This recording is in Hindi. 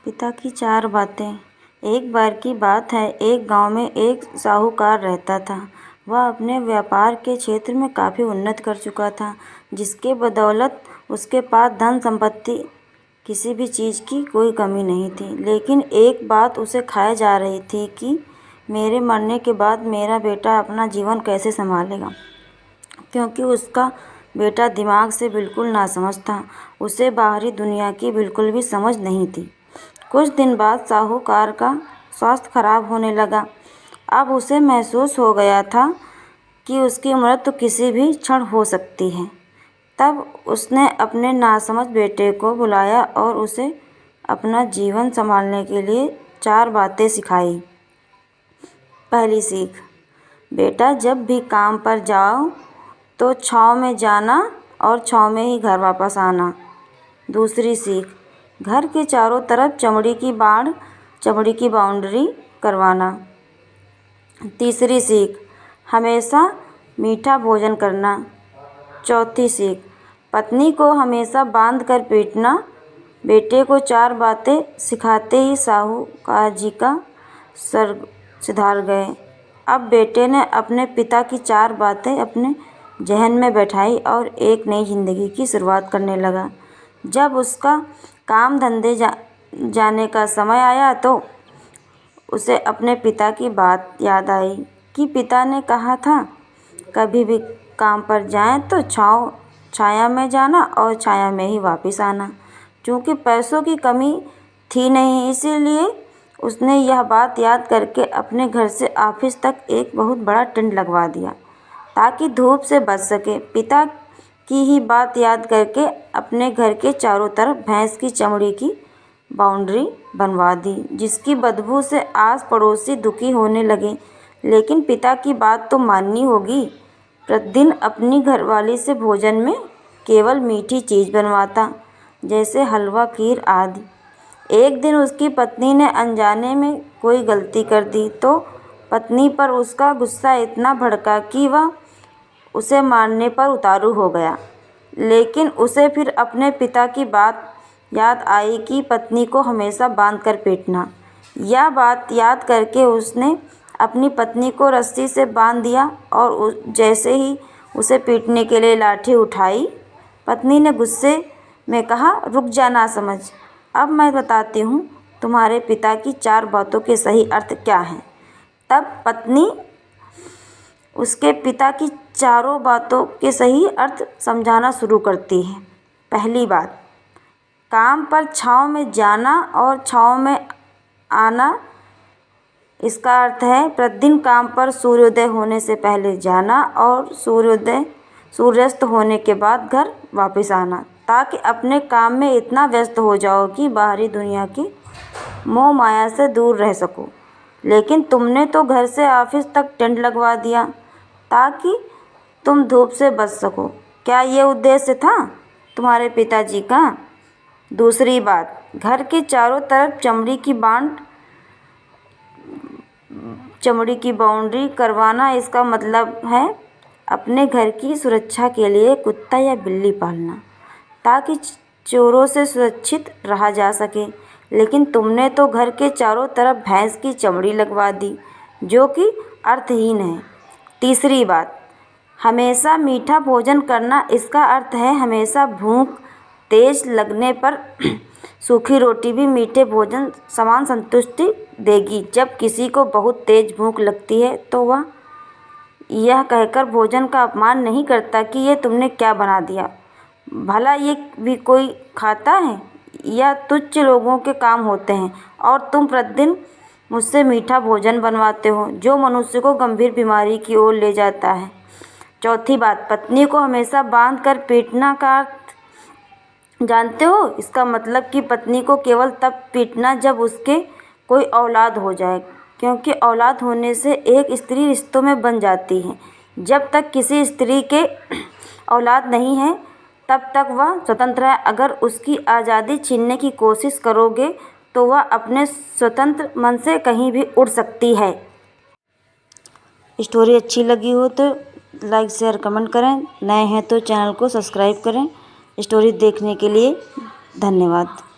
पिता की 4 बातें। एक बार की बात है, एक गांव में एक साहूकार रहता था। वह अपने व्यापार के क्षेत्र में काफ़ी उन्नत कर चुका था, जिसके बदौलत उसके पास धन संपत्ति किसी भी चीज़ की कोई कमी नहीं थी। लेकिन एक बात उसे खाए जा रही थी कि मेरे मरने के बाद मेरा बेटा अपना जीवन कैसे संभालेगा, क्योंकि उसका बेटा दिमाग से बिल्कुल नासमझ था। उसे बाहरी दुनिया की बिल्कुल भी समझ नहीं थी। कुछ दिन बाद साहूकार का स्वास्थ्य खराब होने लगा। अब उसे महसूस हो गया था कि उसकी मृत्यु किसी भी क्षण हो सकती है। तब उसने अपने नासमझ बेटे को बुलाया और उसे अपना जीवन संभालने के लिए 4 बातें सिखाई। पहली सीख, बेटा जब भी काम पर जाओ तो छाँव में जाना और छाँव में ही घर वापस आना। दूसरी सीख, घर के चारों तरफ चमड़ी की बाउंड्री करवाना। तीसरी सीख, हमेशा मीठा भोजन करना। चौथी सीख, पत्नी को हमेशा बांध कर पीटना। बेटे को 4 बातें सिखाते ही साहूकार जी का सर सिधार गए। अब बेटे ने अपने पिता की 4 बातें अपने जहन में बैठाई और एक नई जिंदगी की शुरुआत करने लगा। जब उसका काम धंधे जाने का समय आया तो उसे अपने पिता की बात याद आई कि पिता ने कहा था, कभी भी काम पर जाएं तो छाया में जाना और छाया में ही वापस आना। चूँकि पैसों की कमी थी नहीं, इसीलिए उसने यह बात याद करके अपने घर से ऑफिस तक एक बहुत बड़ा टेंट लगवा दिया ताकि धूप से बच सके। पिता की ही बात याद करके अपने घर के चारों तरफ भैंस की चमड़ी की बाउंड्री बनवा दी, जिसकी बदबू से आस पड़ोसी दुखी होने लगे। लेकिन पिता की बात तो माननी होगी। प्रतिदिन अपनी घरवाली से भोजन में केवल मीठी चीज़ बनवाता, जैसे हलवा, खीर आदि। एक दिन उसकी पत्नी ने अनजाने में कोई गलती कर दी तो पत्नी पर उसका गुस्सा इतना भड़का कि वह उसे मारने पर उतारू हो गया। लेकिन उसे फिर अपने पिता की बात याद आई कि पत्नी को हमेशा बांध कर पीटना। यह बात याद करके उसने अपनी पत्नी को रस्सी से बांध दिया और जैसे ही उसे पीटने के लिए लाठी उठाई, पत्नी ने गुस्से में कहा, रुक जा नासमझ, अब मैं बताती हूँ तुम्हारे पिता की 4 बातों के सही अर्थ क्या हैं। तब पत्नी उसके पिता की 4 बातों के सही अर्थ समझाना शुरू करती है। पहली बात, काम पर छाँव में जाना और छाँव में आना। इसका अर्थ है प्रतिदिन काम पर सूर्योदय होने से पहले जाना और सूर्यास्त होने के बाद घर वापस आना, ताकि अपने काम में इतना व्यस्त हो जाओ कि बाहरी दुनिया की मोह माया से दूर रह सको। लेकिन तुमने तो घर से ऑफिस तक टेंट लगवा दिया ताकि तुम धूप से बच सको। क्या ये उद्देश्य था तुम्हारे पिताजी का? दूसरी बात, घर के चारों तरफ चमड़ी की बाउंड्री करवाना। इसका मतलब है अपने घर की सुरक्षा के लिए कुत्ता या बिल्ली पालना, ताकि चोरों से सुरक्षित रहा जा सके। लेकिन तुमने तो घर के चारों तरफ भैंस की चमड़ी लगवा दी, जो कि अर्थहीन है। तीसरी बात, हमेशा मीठा भोजन करना। इसका अर्थ है हमेशा भूख तेज लगने पर सूखी रोटी भी मीठे भोजन समान संतुष्टि देगी। जब किसी को बहुत तेज भूख लगती है तो वह यह कहकर भोजन का अपमान नहीं करता कि ये तुमने क्या बना दिया, भला ये भी कोई खाता है? यह तुच्छ लोगों के काम होते हैं और तुम प्रतिदिन मुझसे मीठा भोजन बनवाते हो, जो मनुष्य को गंभीर बीमारी की ओर ले जाता है। चौथी बात, पत्नी को हमेशा बांध कर पीटना का अर्थ जानते हो? इसका मतलब कि पत्नी को केवल तब पीटना जब उसके कोई औलाद हो जाए, क्योंकि औलाद होने से एक स्त्री रिश्तों में बन जाती है। जब तक किसी स्त्री के औलाद नहीं है तब तक वह स्वतंत्र है। अगर उसकी आज़ादी छीनने की कोशिश करोगे तो वह अपने स्वतंत्र मन से कहीं भी उड़ सकती है। स्टोरी अच्छी लगी हो तो लाइक शेयर कमेंट करें। नए हैं तो चैनल को सब्सक्राइब करें। स्टोरी देखने के लिए धन्यवाद।